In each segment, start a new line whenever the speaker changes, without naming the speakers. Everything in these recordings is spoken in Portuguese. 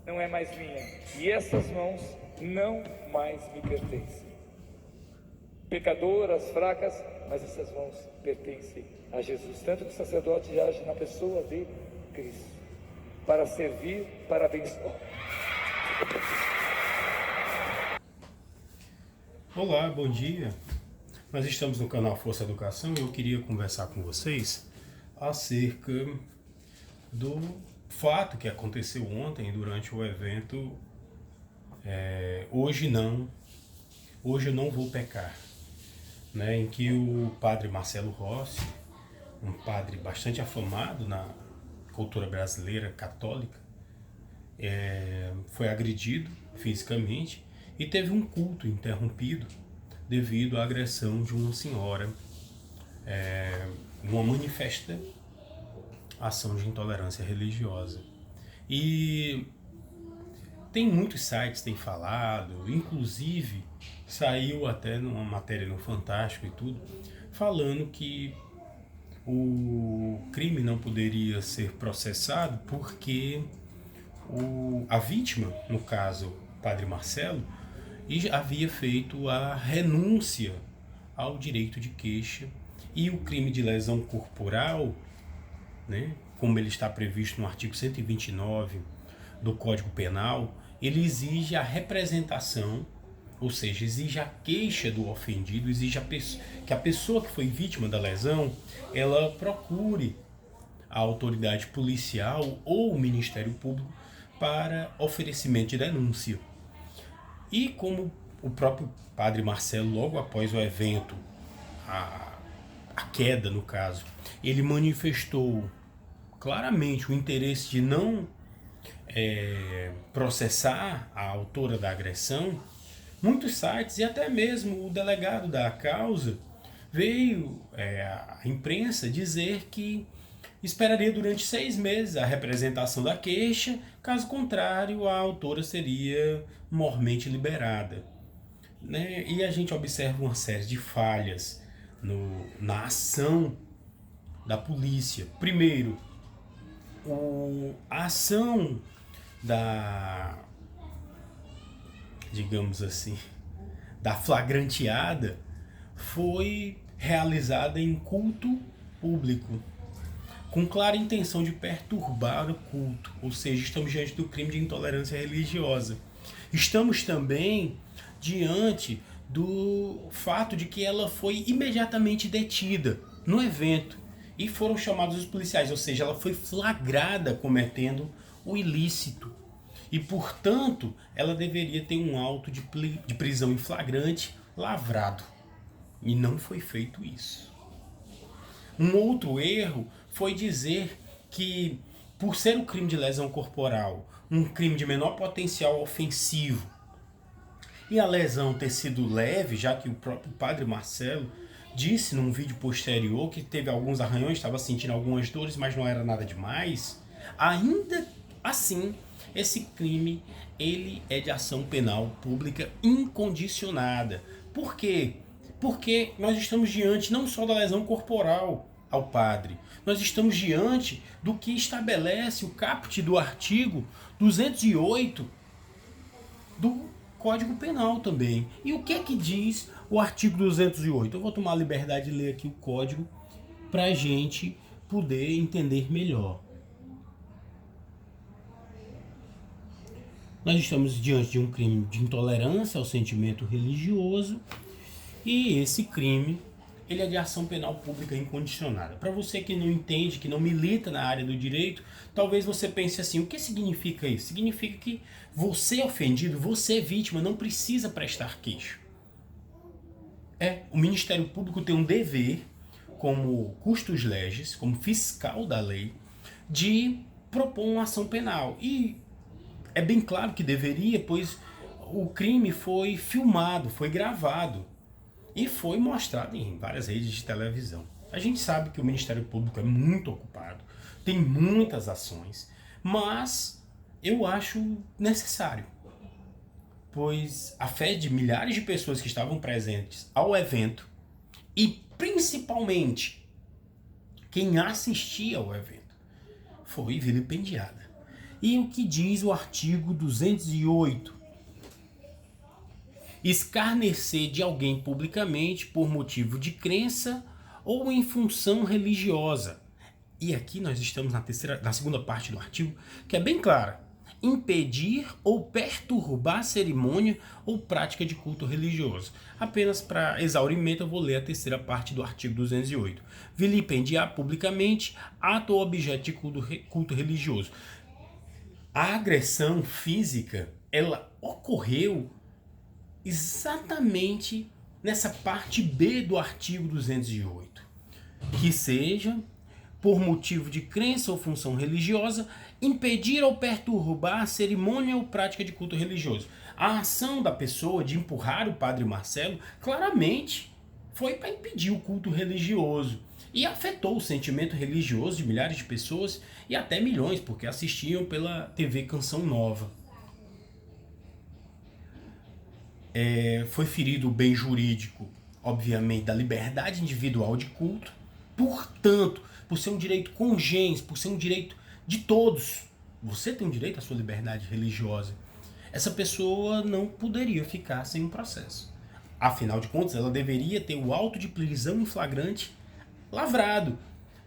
não é mais minha, e essas mãos não mais me pertencem. Pecadoras, fracas, mas essas mãos pertencem a Jesus. Tanto que o sacerdote age na pessoa de Cristo, para servir, para abençoar.
Olá, bom dia. Nós estamos no canal Força Educação e eu queria conversar com vocês acerca do fato que aconteceu ontem durante o evento Hoje eu não vou pecar, né, em que o padre Marcelo Rossi, um padre bastante afamado na cultura brasileira católica, foi agredido fisicamente e teve um culto interrompido devido à agressão de uma senhora, uma manifesta ação de intolerância religiosa. E tem muitos sites que têm falado, inclusive saiu até numa matéria no Fantástico e tudo, falando que o crime não poderia ser processado porque a vítima, no caso o padre Marcelo, havia feito a renúncia ao direito de queixa, e o crime de lesão corporal, né, como ele está previsto no artigo 129 do Código Penal, ele exige a representação, ou seja, exige a queixa do ofendido, exige que a pessoa que foi vítima da lesão, ela procure a autoridade policial ou o Ministério Público para oferecimento de denúncia. E como o próprio padre Marcelo, logo após o evento, a queda no caso, ele manifestou claramente o interesse de não processar a autora da agressão, muitos sites e até mesmo o delegado da causa veio à imprensa dizer que esperaria durante 6 meses a representação da queixa, caso contrário a autora seria mormente liberada, né? E a gente observa uma série de falhas na ação da polícia. Primeiro, a ação digamos assim, da flagranteada foi realizada em culto público, com clara intenção de perturbar o culto, ou seja, estamos diante do crime de intolerância religiosa. Estamos também diante do fato de que ela foi imediatamente detida no evento e foram chamados os policiais, ou seja, ela foi flagrada cometendo o ilícito e, portanto, ela deveria ter um auto de prisão em flagrante lavrado, e não foi feito isso. Um outro erro foi dizer que, por ser um crime de lesão corporal, um crime de menor potencial ofensivo, e a lesão ter sido leve, já que o próprio padre Marcelo disse num vídeo posterior que teve alguns arranhões, estava sentindo algumas dores, mas não era nada demais, ainda assim, esse crime ele é de ação penal pública incondicionada. Por quê? Porque nós estamos diante não só da lesão corporal ao padre, nós estamos diante do que estabelece o caput do artigo 208 do Código Penal também. E o que é que diz o artigo 208? Eu vou tomar a liberdade de ler aqui o código para a gente poder entender melhor. Nós estamos diante de um crime de intolerância ao sentimento religioso, e esse crime ele é de ação penal pública incondicionada. Para você que não entende, que não milita na área do direito, talvez você pense assim: o que significa isso? Significa que você ofendido, você vítima, não precisa prestar queixa. O Ministério Público tem um dever, como custos legis, como fiscal da lei, de propor uma ação penal. E é bem claro que deveria, pois o crime foi filmado, foi gravado e foi mostrado em várias redes de televisão. A gente sabe que o Ministério Público é muito ocupado, tem muitas ações, mas eu acho necessário, pois a fé de milhares de pessoas que estavam presentes ao evento, e principalmente quem assistia ao evento, foi vilipendiada. E o que diz o artigo 208? Escarnecer de alguém publicamente por motivo de crença ou em função religiosa. E aqui nós estamos na segunda parte do artigo, que é bem clara. Impedir ou perturbar a cerimônia ou prática de culto religioso. Apenas para exaurimento eu vou ler a terceira parte do artigo 208. Vilipendiar publicamente ato ou objeto de culto religioso. A agressão física, ela ocorreu exatamente nessa parte B do artigo 208, que seja por motivo de crença ou função religiosa, impedir ou perturbar a cerimônia ou prática de culto religioso. A ação da pessoa de empurrar o padre Marcelo claramente foi para impedir o culto religioso e afetou o sentimento religioso de milhares de pessoas e até milhões, porque assistiam pela TV Canção Nova. Foi ferido o bem jurídico, obviamente, da liberdade individual de culto. Portanto, por ser um direito congênito, por ser um direito de todos, você tem um direito à sua liberdade religiosa. Essa pessoa não poderia ficar sem um processo. Afinal de contas, ela deveria ter o auto de prisão em flagrante lavrado.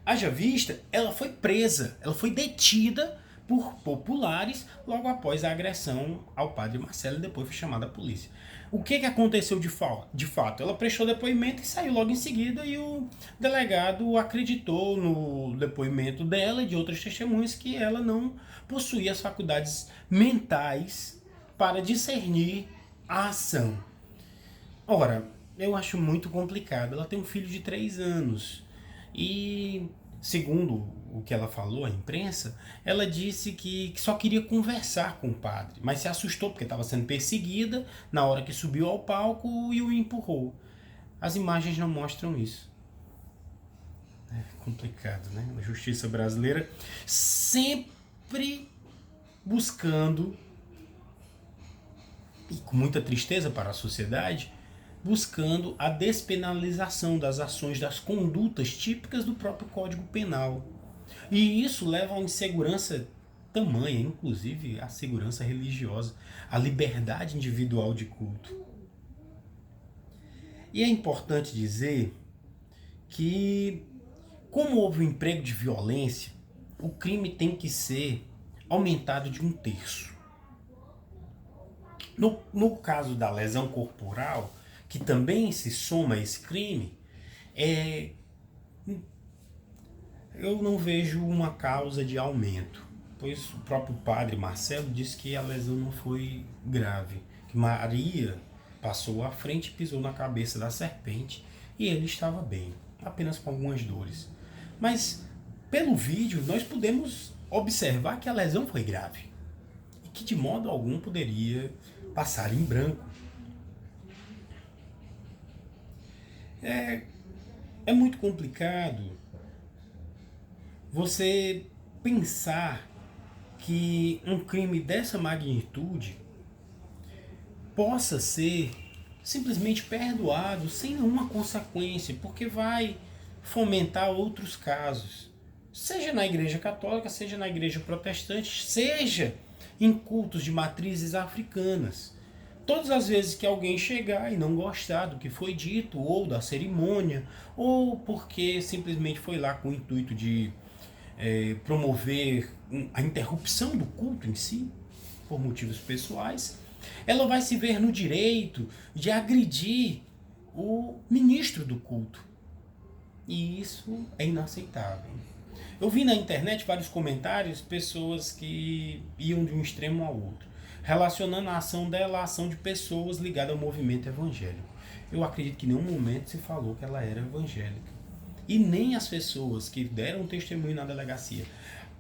Haja vista, ela foi presa, ela foi detida por populares logo após a agressão ao padre Marcelo e depois foi chamada a polícia. O que aconteceu de fato? Ela prestou depoimento e saiu logo em seguida e o delegado acreditou no depoimento dela e de outras testemunhas que ela não possuía as faculdades mentais para discernir a ação. Ora, eu acho muito complicado. Ela tem um filho de 3 anos e, segundo o que ela falou à imprensa, ela disse que só queria conversar com o padre, mas se assustou porque estava sendo perseguida na hora que subiu ao palco e o empurrou. As imagens não mostram isso. É complicado, né? A justiça brasileira sempre buscando, e com muita tristeza para a sociedade, buscando a despenalização das ações, das condutas típicas do próprio Código Penal. E isso leva a uma insegurança tamanha, inclusive a segurança religiosa, a liberdade individual de culto. E é importante dizer que, como houve um emprego de violência, o crime tem que ser aumentado de 1/3. No caso da lesão corporal, que também se soma a esse crime, eu não vejo uma causa de aumento, pois o próprio padre Marcelo disse que a lesão não foi grave, que Maria passou à frente e pisou na cabeça da serpente e ele estava bem, apenas com algumas dores. Mas pelo vídeo nós podemos observar que a lesão foi grave e que de modo algum poderia passar em branco. É muito complicado você pensar que um crime dessa magnitude possa ser simplesmente perdoado sem nenhuma consequência, porque vai fomentar outros casos, seja na igreja católica, seja na igreja protestante, seja em cultos de matrizes africanas. Todas as vezes que alguém chegar e não gostar do que foi dito, ou da cerimônia, ou porque simplesmente foi lá com o intuito de promover a interrupção do culto em si, por motivos pessoais, ela vai se ver no direito de agredir o ministro do culto. E isso é inaceitável. Eu vi na internet vários comentários, pessoas que iam de um extremo ao outro, relacionando a ação dela à ação de pessoas ligadas ao movimento evangélico. Eu acredito que em nenhum momento se falou que ela era evangélica. E nem as pessoas que deram testemunho na delegacia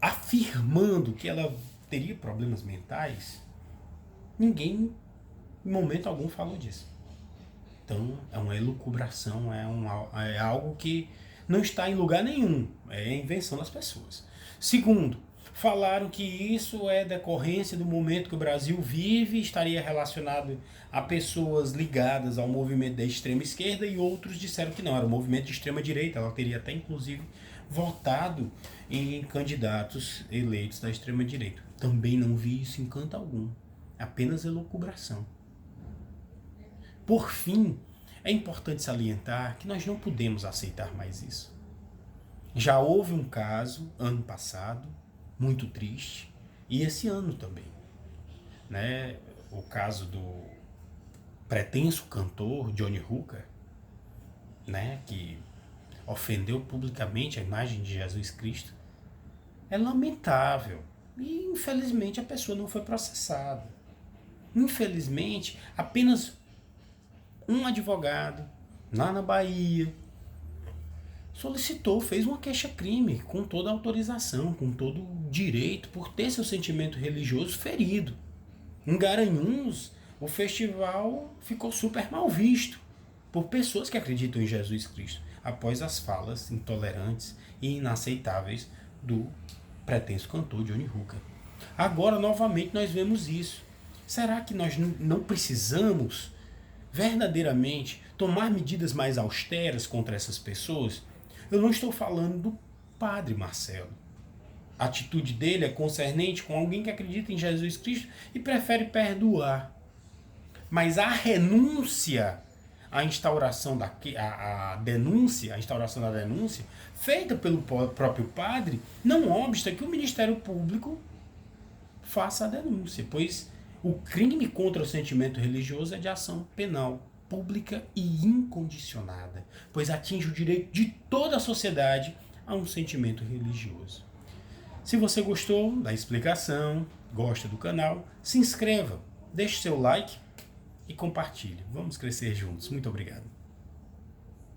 afirmando que ela teria problemas mentais, ninguém em momento algum falou disso. Então é uma elucubração, é algo que não está em lugar nenhum, é a invenção das pessoas. Segundo, falaram que isso é decorrência do momento que o Brasil vive, estaria relacionado a pessoas ligadas ao movimento da extrema esquerda, e outros disseram que não, era o movimento de extrema direita. Ela teria até inclusive votado em candidatos eleitos da extrema-direita. Também não vi isso em canto algum. Apenas elucubração. Por fim, é importante salientar que nós não podemos aceitar mais isso. Já houve um caso, ano passado, muito triste, e esse ano também. Né? O caso do pretenso cantor Johnny Hooker, né? Que ofendeu publicamente a imagem de Jesus Cristo. É lamentável. E, infelizmente, a pessoa não foi processada. Infelizmente, apenas um advogado, lá na Bahia, solicitou, fez uma queixa-crime com toda a autorização, com todo o direito, por ter seu sentimento religioso ferido. Em Garanhuns, o festival ficou super mal visto por pessoas que acreditam em Jesus Cristo, após as falas intolerantes e inaceitáveis do pretenso cantor Johnny Hooker. Agora, novamente, nós vemos isso. Será que nós não precisamos verdadeiramente tomar medidas mais austeras contra essas pessoas? Eu não estou falando do padre Marcelo. A atitude dele é concernente com alguém que acredita em Jesus Cristo e prefere perdoar. Mas a renúncia, a instauração da denúncia feita pelo próprio padre não obsta que o Ministério Público faça a denúncia, pois o crime contra o sentimento religioso é de ação penal, pública e incondicionada, pois atinge o direito de toda a sociedade a um sentimento religioso. Se você gostou da explicação, gosta do canal, se inscreva, deixe seu like e compartilhe. Vamos crescer juntos. Muito obrigado.